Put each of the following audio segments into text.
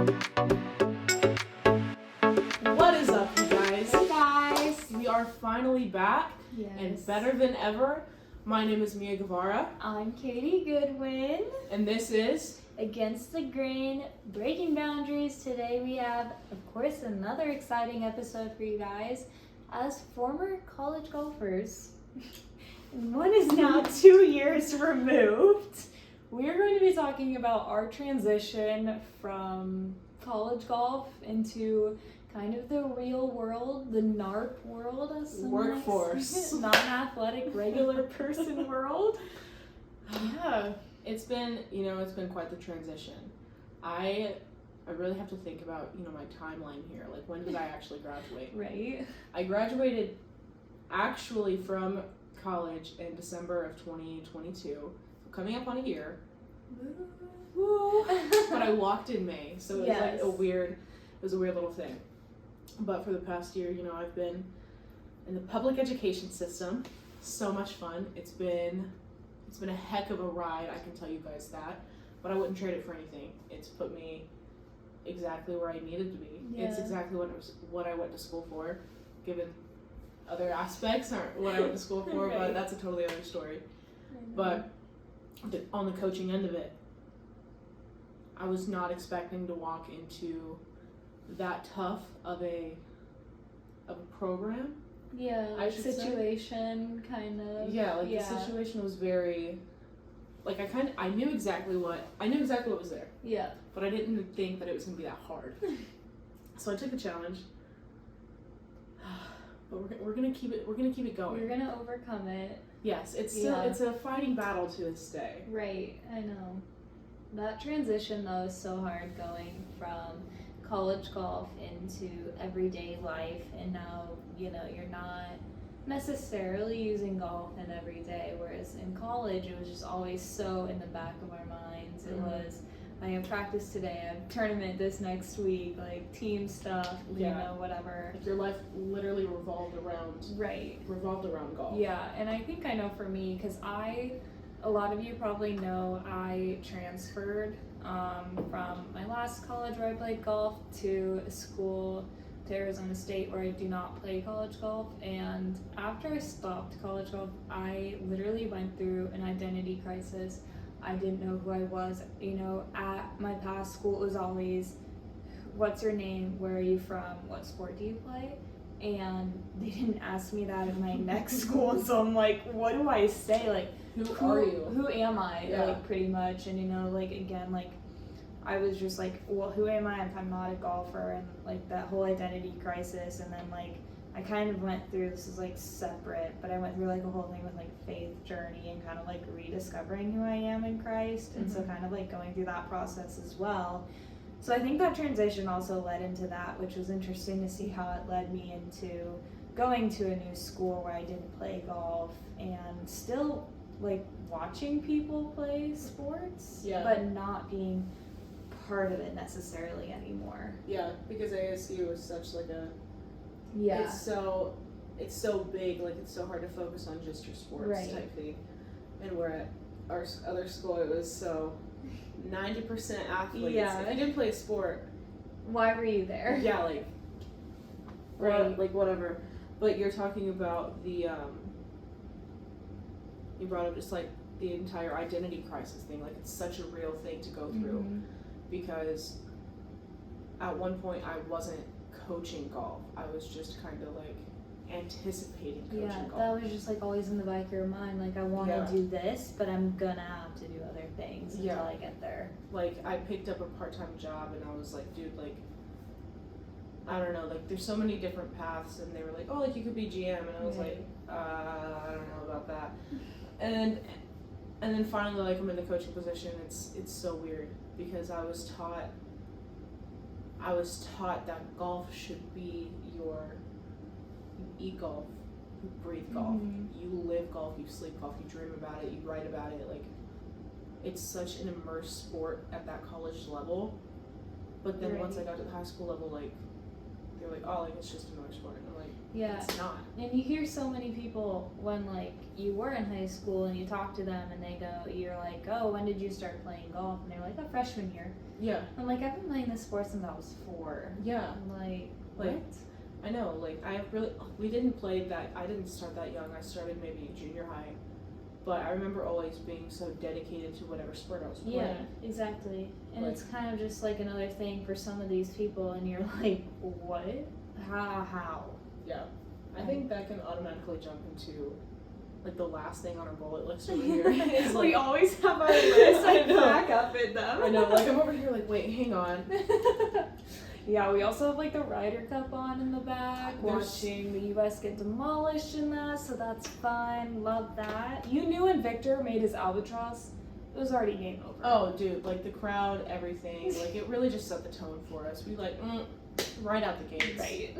What is up, you guys? Hey guys! We are finally back and better than ever. My name is Mia Guevara. I'm Katie Goodwin. And this is Against the Grain, Breaking Boundaries. Today we have, of course, another exciting episode for you guys. As former college golfers, one is now 2 years removed, we are going to be talking about our transition from college golf into kind of the real world, the NARP world, as some workforce, non-athletic, regular person world. Yeah, it's been quite the transition. I really have to think about, my timeline here. Like, when did I actually graduate? Right. I graduated actually from college in December of 2022, coming up on a year. Woo. But I walked in May, so it was like a weird little thing. But for the past year, I've been in the public education system. So much fun. It's been a heck of a ride, I can tell you guys that. But I wouldn't trade it for anything. It's put me exactly where I needed to be. Yeah. It's exactly what I went to school for, given other aspects aren't what I went to school for, right. But that's a totally other story. But on the coaching end of it, I was not expecting to walk into that tough of a program. Yeah, situation kind of. Yeah, the situation was very, I knew exactly what was there. Yeah. But I didn't think that it was gonna be that hard. So I took the challenge. But we're gonna keep it going. We're gonna overcome it. Yes, it's a fighting battle to this day. Right, I know. That transition though is so hard, going from college golf into everyday life, and now you're not necessarily using golf in every day, whereas in college it was just always so in the back of our minds. It was, I have practice today, I have tournament this next week, like team stuff, whatever. Like your life literally revolved around golf. Yeah, and I think I know for me, because a lot of you probably know I transferred from my last college where I played golf to a school, to Arizona State, where I do not play college golf. And after I stopped college golf, I literally went through an identity crisis. I didn't know who I was. At my past school, it was always, what's your name, where are you from, what sport do you play? And they didn't ask me that in my next school, so I'm like, what do I say? Like, who are you? Who am I? Yeah. Like, pretty much. And again, I was just like, well, who am I if I'm not a golfer? And like that whole identity crisis. And then I kind of went through, this is separate, but I went through a whole thing with faith journey and kind of rediscovering who I am in Christ. And so kind of going through that process as well. So I think that transition also led into that, which was interesting to see how it led me into going to a new school where I didn't play golf, and still watching people play sports, but not being part of it necessarily anymore. Yeah, because ASU is such it's so big, it's so hard to focus on just your sports type thing. And we're at our other school, it was so 90% athletes. Yeah. If you didn't play a sport, why were you there? Yeah, whatever. But you're talking about the you brought up just the entire identity crisis thing. It's such a real thing to go through, because at one point I wasn't coaching golf. I was just kind of anticipating coaching golf. Yeah, that was just always in the back of your mind. I want to do this, but I'm gonna have to do other things until I get there. I picked up a part-time job, and I was like, dude, I don't know, there's so many different paths, and they were like, oh, you could be GM, and I was I don't know about that. And then finally, I'm in the coaching position. It's so weird, because I was taught that golf should be you eat golf, you breathe golf, you live golf, you sleep golf, you dream about it, you write about it. It's such an immersed sport at that college level. But then once I got to the high school level, they're like, oh, like, it's just another sport. And I'm like, Yeah. it's not. And you hear so many people when, like, you were in high school and you talk to them and they go, you're like, oh, when did you start playing golf? And they're like, oh, freshman year. Yeah. I'm like, I've been playing this sport since I was 4. Yeah. I'm like, Like, what? I know, like, we didn't play that, I didn't start that young. I started maybe in junior high. But I remember always being so dedicated to whatever sport I was playing. Yeah, exactly. And Like- it's kind of just like another thing for some of these people, and you're like, what? How? Yeah. I think that can automatically jump into, like, the last thing on our bullet list over here. Is, like, We always have our list, I like, know. back up in them. I know, like, I'm over here like, wait, hang on. Yeah, we also have like the Ryder Cup on in the back, There's- watching the U.S. get demolished in that, so that's fun. Love that. You knew when Victor made his albatross, it was already game over. Oh, dude, like, the crowd, everything, like, it really just set the tone for us. We, like, right out the gates. Right.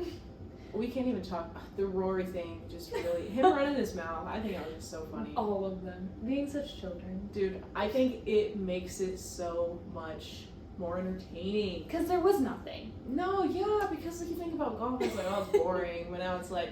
We can't even talk, the Rory thing, just really, him running his mouth, I think that was just so funny. All of them. Being such children. Dude, I think it makes it so much more entertaining. Because there was nothing. No, yeah, because like you think about golf, it's like, oh, it's boring. But now it's like,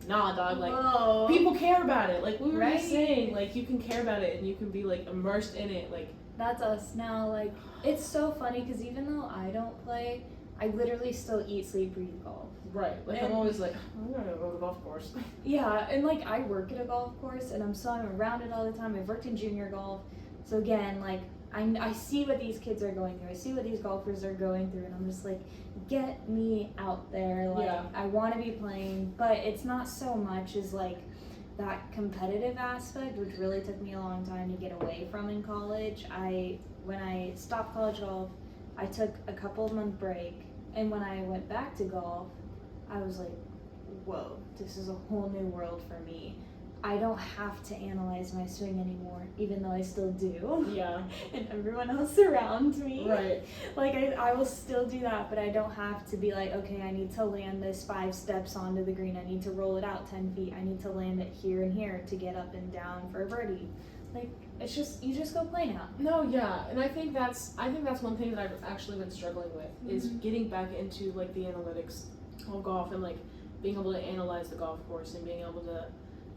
nah, dog, like, Whoa. people care about it. Like, we were Right. just saying, like, you can care about it and you can be, like, immersed in it. Like, That's us now. Like, it's so funny because even though I don't play, I literally still eat, sleep, breathe golf. right. Like, And- I'm always like, I'm gonna go to the golf course. Yeah, and like I work at a golf course and I'm around it all the time. I've worked in junior golf. So again, like I see what these kids are going through. I see what these golfers are going through and I'm just like, get me out there. Like Yeah. I want to be playing, but it's not so much as like that competitive aspect, which really took me a long time to get away from in college. When I stopped college golf, I took a couple of month break, and when I went back to golf, I was like, whoa, this is a whole new world for me. I don't have to analyze my swing anymore, even though I still do. Yeah. And everyone else around me. Right. Like, I will still do that, but I don't have to be like, okay, I need to land this 5 steps onto the green. I need to roll it out 10 feet. I need to land it here and here to get up and down for a birdie. Like, it's just, you just go play now. No, yeah, and I think that's one thing that I've actually been struggling with is Mhm. getting back into like the analytics of golf and like being able to analyze the golf course and being able to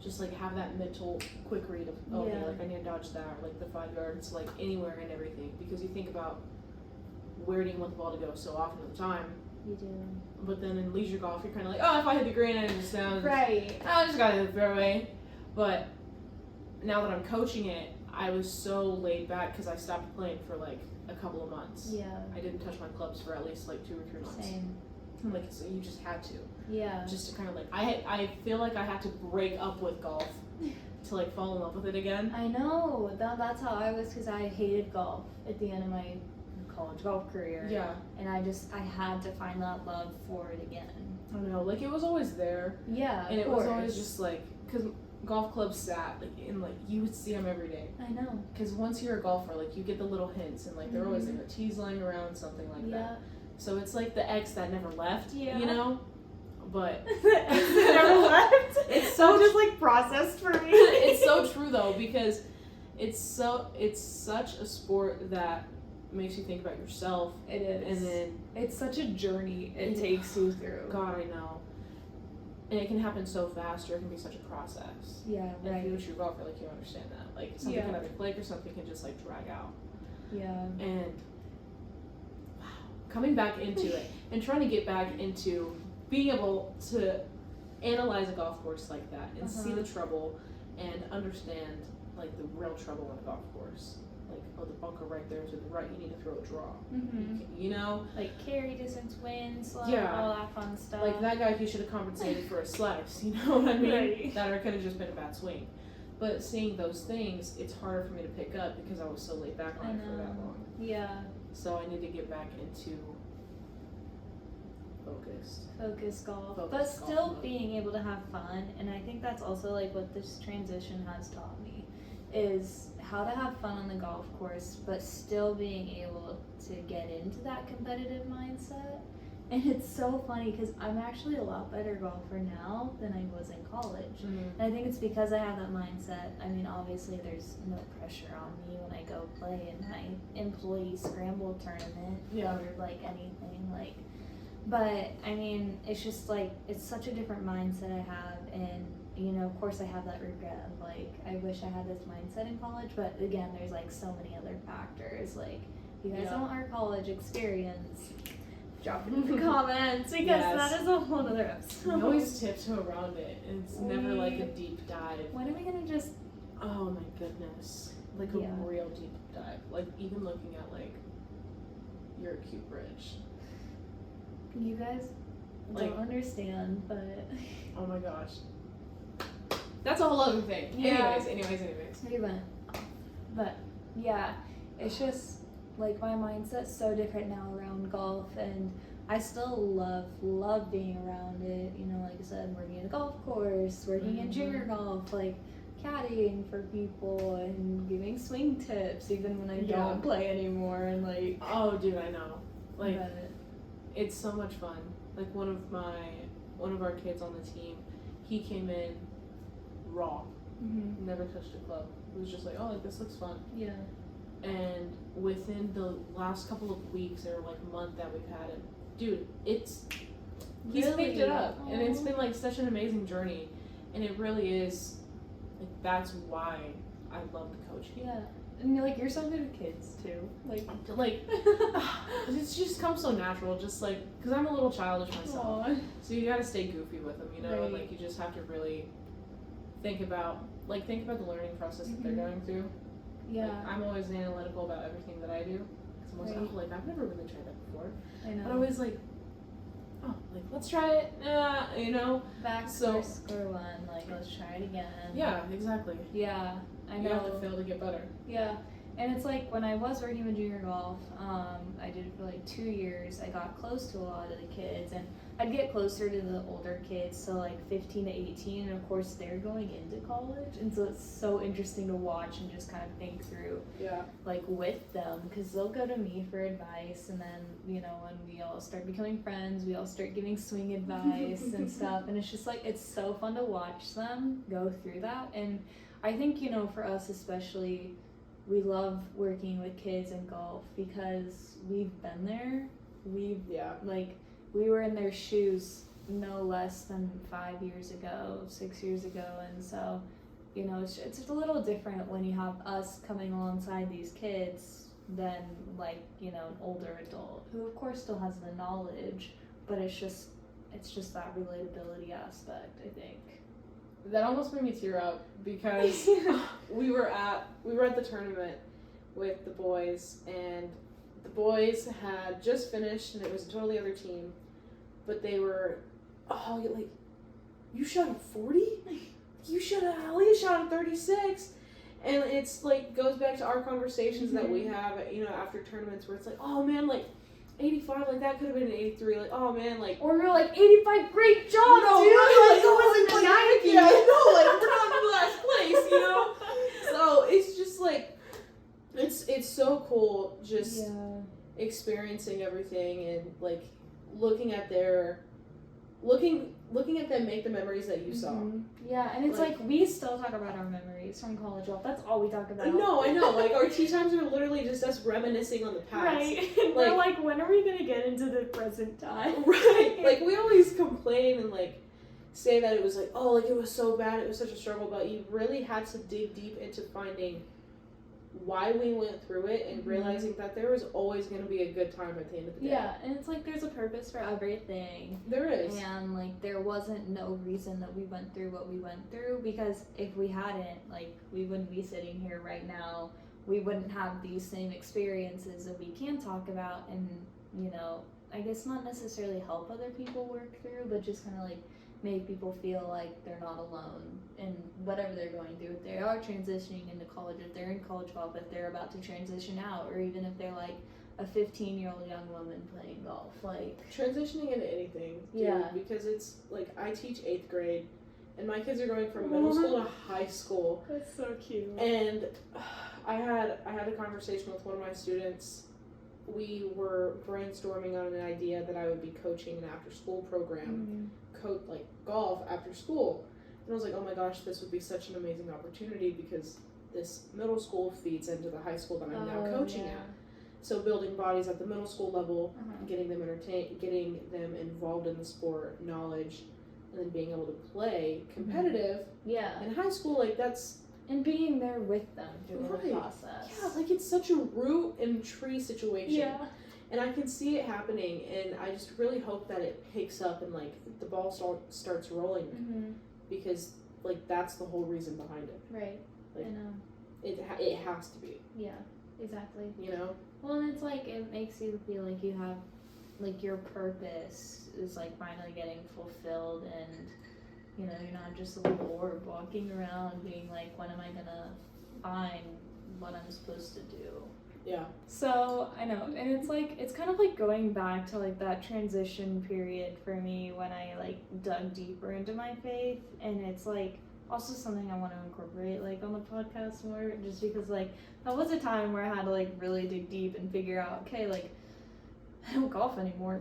just like have that mental quick read of okay, Yeah. like I need to dodge that or like the 5 yards, like anywhere and everything, because you think about where do you want the ball to go so often at the time, You do. but then in leisure golf you're kind of like, oh, if I hit the green I just Right. I just gotta hit the fairway. But now that I'm coaching it, I was so laid back because I stopped playing for like a couple of months. Yeah. I didn't touch my clubs for at least like 2 or 3 months. Same. I'm like, so you just had to, Yeah. just to kind of like, I feel like I had to break up with golf to like fall in love with it again. I know. That's how I was because I hated golf at the end of my college golf career. Yeah, And I had to find that love for it again. I don't know, like it was always there, Yeah. and of it was course. always just like, because golf clubs sat like in like you would see them every day. I know. Because once you're a golfer, like you get the little hints, and like they're always Mhm. like a tees lying around, something like Yeah. that. So it's like the ex that never left, Yeah. you know? But It never left. It's so just like processed for me. it's so true though, because it's such a sport that makes you think about yourself, It is. and then It's such a journey it Yeah. takes you through. God, I know. And it can happen so fast, or it can be such a process. Yeah, And if right. you're a true golfer, like you understand that. Like something Yeah. can either click or something can just like drag out. Yeah. And wow, coming back into it and trying to get back into being able to analyze a golf course like that and see the trouble and understand like the real trouble on a golf course. Like, oh, the bunker right there to the right, you need to throw a draw. Mm-hmm. You know? Like carry distance, wind, slope, Yeah. all that fun stuff. Like that guy, he should have compensated for a slice, you know what I mean? Right. That or it could have just been a bad swing. But seeing those things, it's harder for me to pick up because I was so laid back on I it for that know. long. Yeah. So I need to get back into focused. Focus golf. Focus but golf still mode. being able to have fun, and I think that's also like what this transition has taught me is how to have fun on the golf course but still being able to get into that competitive mindset. And it's so funny because I'm actually a lot better golfer now than I was in college. And I think it's because I have that mindset. I mean, obviously there's no pressure on me when I go play in my employee scramble tournament Yeah. or like anything. Like, But I mean, it's just like it's such a different mindset I have, and you know, of course, I have that regret of like I wish I had this mindset in college. But again, there's like so many other factors. Like, if you guys Yeah. want our college experience, drop it in the comments because Yes. that is a whole other episode. We always tiptoe around it, and it's never like a deep dive. When are we gonna just? Oh my goodness, like a Yeah. real deep dive. Like even looking at like your cute bridge. You guys Like- don't understand, but Oh my gosh. That's a whole other thing. Yeah. Anyways. we went. But yeah, it's just like my mindset's so different now around golf, and I still love being around it. You know, like I said, working at a golf course, working in junior golf, like caddying for people and giving swing tips, even when I Yeah. don't play anymore, and like. Oh dude, I know. Like but, it's so much fun. Like one of our kids on the team, he came in raw, never touched a club. It was just like, oh, like this looks fun. yeah. And within the last couple of weeks or like month that we've had him, dude, he's Really? picked it up, and it's Aw. been like such an amazing journey, and it really is. Like that's why I love the coaching. Yeah. And you're so good with kids too. Like it's just comes so natural, just like because I'm a little childish myself. Aw. So you gotta stay goofy with them, you know. Right. Like you just have to really think about the learning process that they're Mhm. going through. Yeah. Like, I'm always analytical about everything that I do. Cause I'm always Right. oh, like I've never really tried that before. I know. But always like, oh, like let's try it. You know. Back So- to square one. Like let's try it again. Yeah, exactly. Yeah. I You know. have to fail to get better. Yeah. And it's like when I was working with junior golf, I did it for like 2 years. I got close to a lot of the kids, and I'd get closer to the older kids, so like 15 to 18, and of course they're going into college, and so it's so interesting to watch and just kind of think through Yeah. like with them, because they'll go to me for advice, and then you know when we all start becoming friends, we all start giving swing advice and stuff, and it's just like it's so fun to watch them go through that. And I think, you know, for us especially, we love working with kids in golf because we've been there. Yeah. We were in their shoes no less than 5 years ago, 6 years ago, and so, you know, it's a little different when you have us coming alongside these kids than like, you know, an older adult who of course still has the knowledge, but it's just that relatability aspect, I think. That almost made me tear up because we were at the tournament with the boys, and the boys had just finished, and it was a totally other team, but they were, oh, like, you shot a 40? You shot a Hallie shot a 36, and it's like goes back to our conversations that we have, you know, after tournaments where it's like, oh man, like 85, like that could have been an 83, like oh man, like. Or we're like 85, great job, No, dude! like, Like, it wasn't like, 90. yeah, no, like we're not in last place, you know. So it's just like, it's so cool just Yeah. experiencing everything and like looking at them make the memories that you saw. Mhm. Yeah, and it's Like- like we still talk about our memories from college golf. That's all we talk about. No, I know. Like our tea times are literally just us reminiscing on the past. Right. We're Like- like, when are we gonna get into the present time? Right. Like we always complain and like say that it was like, oh, like it was so bad, it was such a struggle, but you really had to dig deep into finding why we went through it and Mhm. realizing that there was always going to be a good time at the end of the day. Yeah, and it's like there's a purpose for everything. There is. And like there wasn't no reason that we went through what we went through, because if we hadn't, like we wouldn't be sitting here right now. We wouldn't have these same experiences that we can talk about and, you know, I guess not necessarily help other people work through, but just kind of like make people feel like they're not alone in whatever they're going through. If they are transitioning into college, if they're in college golf, if they're about to transition out, or even if they're like a 15-year-old young woman playing golf, like Transitioning into anything, dude, Yeah. because it's like I teach 8th grade and my kids are going from middle school to high school, that's so cute. and I had a conversation with one of my students. We were brainstorming on an idea that I would be coaching an after school program, coach like golf after school. And I was like, oh my gosh, this would be such an amazing opportunity because this middle school feeds into the high school that I'm now coaching at. So building bodies at the middle school level, Uh-huh. getting them entertained, getting them involved in the sport, knowledge, and then being able to play competitive. Yeah. In high school, like that's And being there with them through the Right. process. yeah, like it's such a root and tree situation. Yeah. And I can see it happening, and I just really hope that it picks up and like the ball starts rolling, Mm-hmm. because like that's the whole reason behind it. Right. Like- I know. It has to be, Yeah. Exactly. you know. Well, and it's like it makes you feel like you have, like your purpose is like finally getting fulfilled, and you know you're not just a little orb walking around being like, when am I gonna find what I'm supposed to do? Yeah. So I know, and it's like it's kind of like going back to like that transition period for me when I like dug deeper into my faith, and it's like also something I want to incorporate like on the podcast more, just because like that was a time where I had to like really dig deep and figure out, okay, like I don't golf anymore.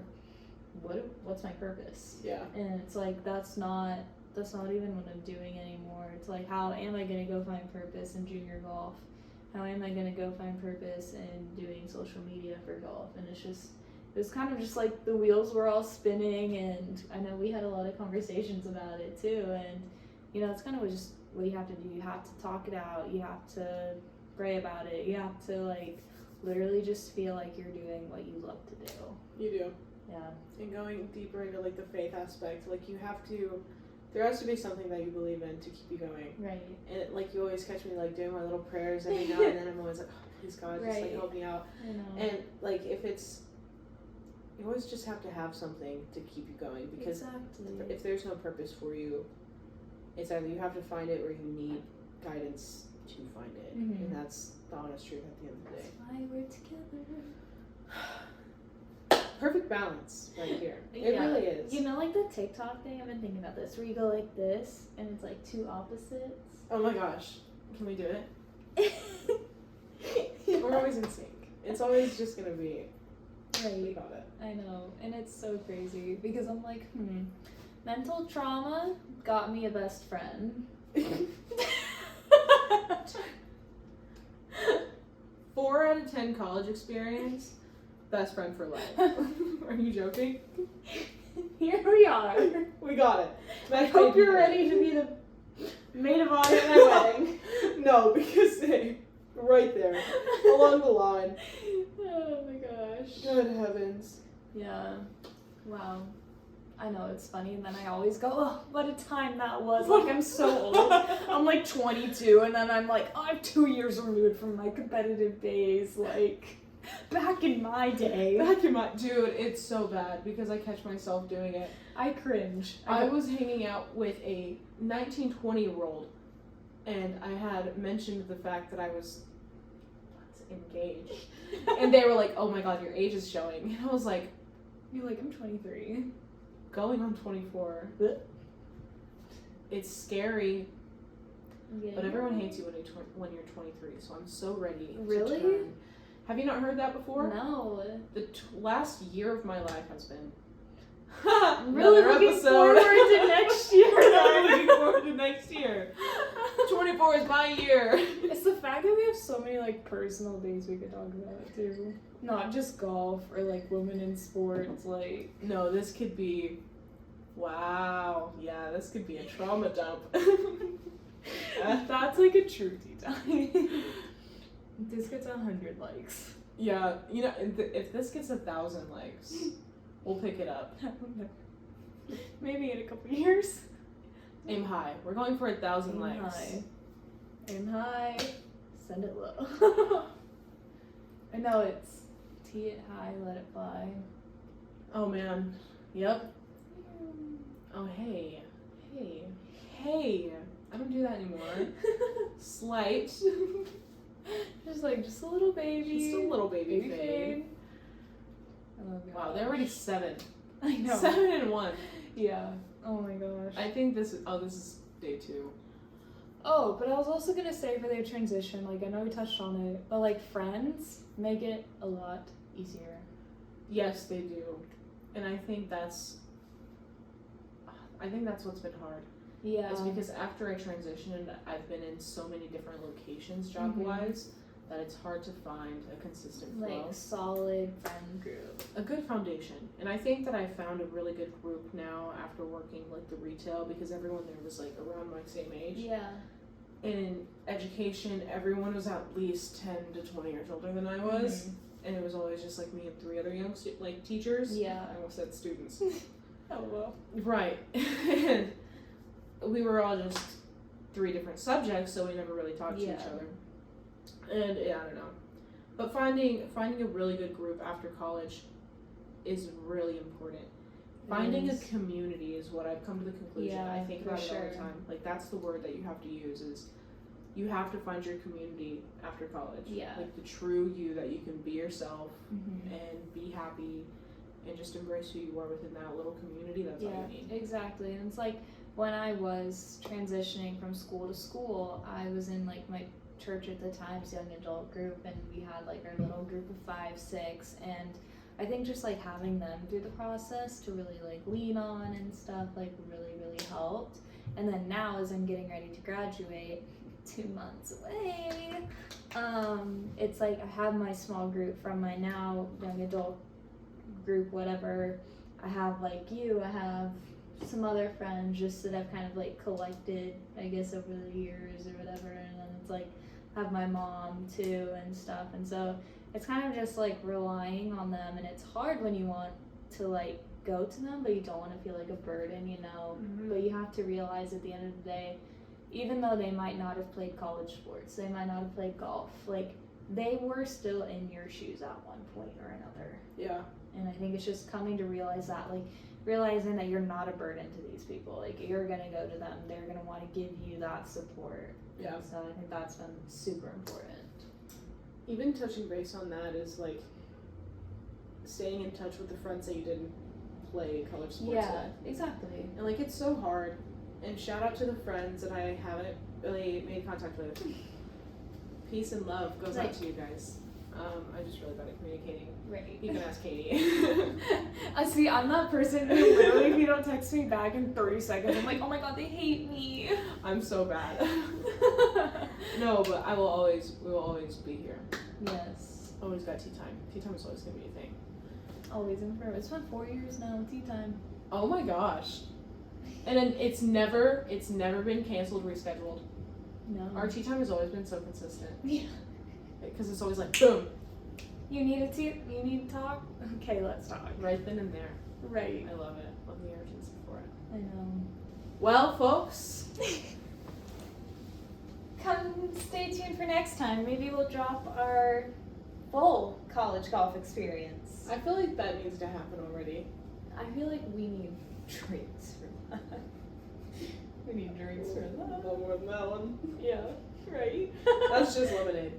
What's my purpose? Yeah. And it's like that's not even what I'm doing anymore. It's like, how am I gonna go find purpose in junior golf? How am I gonna go find purpose in doing social media for golf? And it was kind of just like the wheels were all spinning, and I know we had a lot of conversations about it too. And you know, it's kind of just what you have to do. You have to talk it out. You have to pray about it. You have to like literally just feel like you're doing what you love to do. You do. Yeah. And going deeper into like the faith aspect, like there has to be something that you believe in to keep you going. Right. And like you always catch me like doing my little prayers every now and then. I'm always like, oh, please God, just like Right. help me out. I know. And like you always just have to have something to keep you going, because exactly. if there's no purpose for you, it's either you have to find it or you need guidance to find it. Mhm. And that's the honest truth at the end of the day. That's why we're together. Perfect balance right here. It Yeah. really is. You know, like the TikTok thing, I've been thinking about this, where you go like this, and it's like two opposites. Oh my gosh. Can we do it? We're always in sync. It's always just gonna be, we Right. got it. I know, and it's so crazy, because I'm like, mental trauma got me a best friend. 4 out of 10 college experience, best friend for life. Are you joking? Here we are. We got it. I hope you're ready to be the maid of honor at my wedding. No, because hey, right there, along the line. Oh my gosh. Good heavens. Yeah. Wow. I know, it's funny, and then I always go, oh, what a time that was. Like, I'm so old. I'm like 22, and then I'm like, oh, I'm 2 years removed from my competitive days. Like, back in my day. Dude, it's so bad because I catch myself doing it. I cringe. I was hanging out with a 19, 20-year-old, and I had mentioned the fact that I was engaged. And they were like, oh my God, your age is showing. And I was like, You're like, I'm 23. going on 24. It's scary, Yeah. but everyone hates you when you're 23, so I'm so ready Really? to turn. Have you not heard that before? No. The last year of my life has been I'm really another looking episode. forward to next year. I'm looking forward to next year. 24 is my year. It's the fact that we have so many like personal things we could talk about too. Not just golf or like women in sports. Like, No, this could be. Wow. Yeah, this could be a trauma dump. that's like a true tea time. This gets 100 likes. Yeah, you know, if this gets 1,000 likes, we'll pick it up. I don't know. Maybe in a couple years. Aim high. We're going for 1,000 Aim likes. high. Aim high. Send it low. I know it's tee it high, let it fly. Oh man. Yep. Oh hey. Hey. I don't do that anymore. Slight. Just a little baby. Just a little baby fade. fade. Oh, Wow, they're already 7. I know. 7 and 1. Yeah. Oh my gosh. I think this is day 2. Oh, but I was also gonna say for their transition, like I know we touched on it, but like friends make it a lot easier. Yes, they do. And I think that's what's been hard. Yeah. Is because after I transitioned, I've been in so many different locations job-wise that it's hard to find a consistent flow. Like solid friend group. A good foundation. And I think that I found a really good group now after working like the retail, because everyone there was like around my same age. Yeah. And in education, everyone was at least 10 to 20 years older than I was. And it was always just like me and 3 other young teachers. Yeah. I almost said students. Oh well. Right. And we were all just 3 different subjects, so we never really talked to each other. And yeah, I don't know. But finding a really good group after college is really important. Finding a community is what I've come to the conclusion. Yeah, I think about it all sure. the time. Like, that's the word that you have to use, is you have to find your community after college. Yeah. Like the true you, that you can be yourself Mm-hmm. and be happy and just embrace who you are within that little community. That's all you need. Exactly. And it's like when I was transitioning from school to school, I was in like my church at the time's young adult group, and we had like our little group of 5, 6, and I think just like having them through the process to really like lean on and stuff like really helped. And then now, as I'm getting ready to graduate, 2 months away, it's like I have my small group from my now young adult group, whatever. I have like you, I have some other friends just that I've kind of like collected, I guess, over the years or whatever. And then it's like I have my mom too and stuff, and so it's kind of just like relying on them. And it's hard when you want to like go to them, but you don't want to feel like a burden, you know. But you have to realize at the end of the day, even though they might not have played college sports, they might not have played golf, like they were still in your shoes at one point or another. Yeah. And I think it's just coming to realize that, like realizing that you're not a burden to these people. Like you're gonna go to them, they're gonna want to give you that support. Yeah. And so I think that's been super important. Even touching base on that is like staying in touch with the friends that you didn't play college sports with. Exactly. And like it's so hard. And shout out to the friends that I haven't really made contact with. Peace and love goes out to you guys. I'm just really bad at communicating. Right. You can ask Katie. I see, I'm that person who literally, if you don't text me back in 30 seconds, I'm like, oh my god, they hate me. I'm so bad. No, but we will always be here. Yes. Always got tea time. Tea time is always gonna be a thing. Always and forever. It's been 4 years now, tea time. Oh my gosh. And then it's never been canceled, rescheduled. No. Our tea time has always been so consistent. Yeah. Because it's always like, boom. You need to talk? Okay, let's talk. Right then and there. Right. I love it. Love the urgency for it. I know. Well, folks. Come stay tuned for next time. Maybe we'll drop our full college golf experience. I feel like that needs to happen already. I feel like we need drinks for that. We need drinks for that. No more than that one. Yeah, right? That's just lemonade.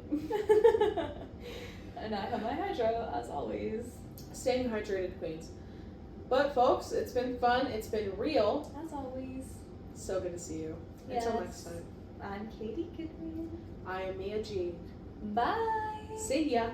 And I have my hydro, as always. Staying hydrated, queens. But folks, it's been fun. It's been real. As always. So good to see you. Yes. Until next time. I'm Katie Goodwin. I am Mia G. Bye. See ya.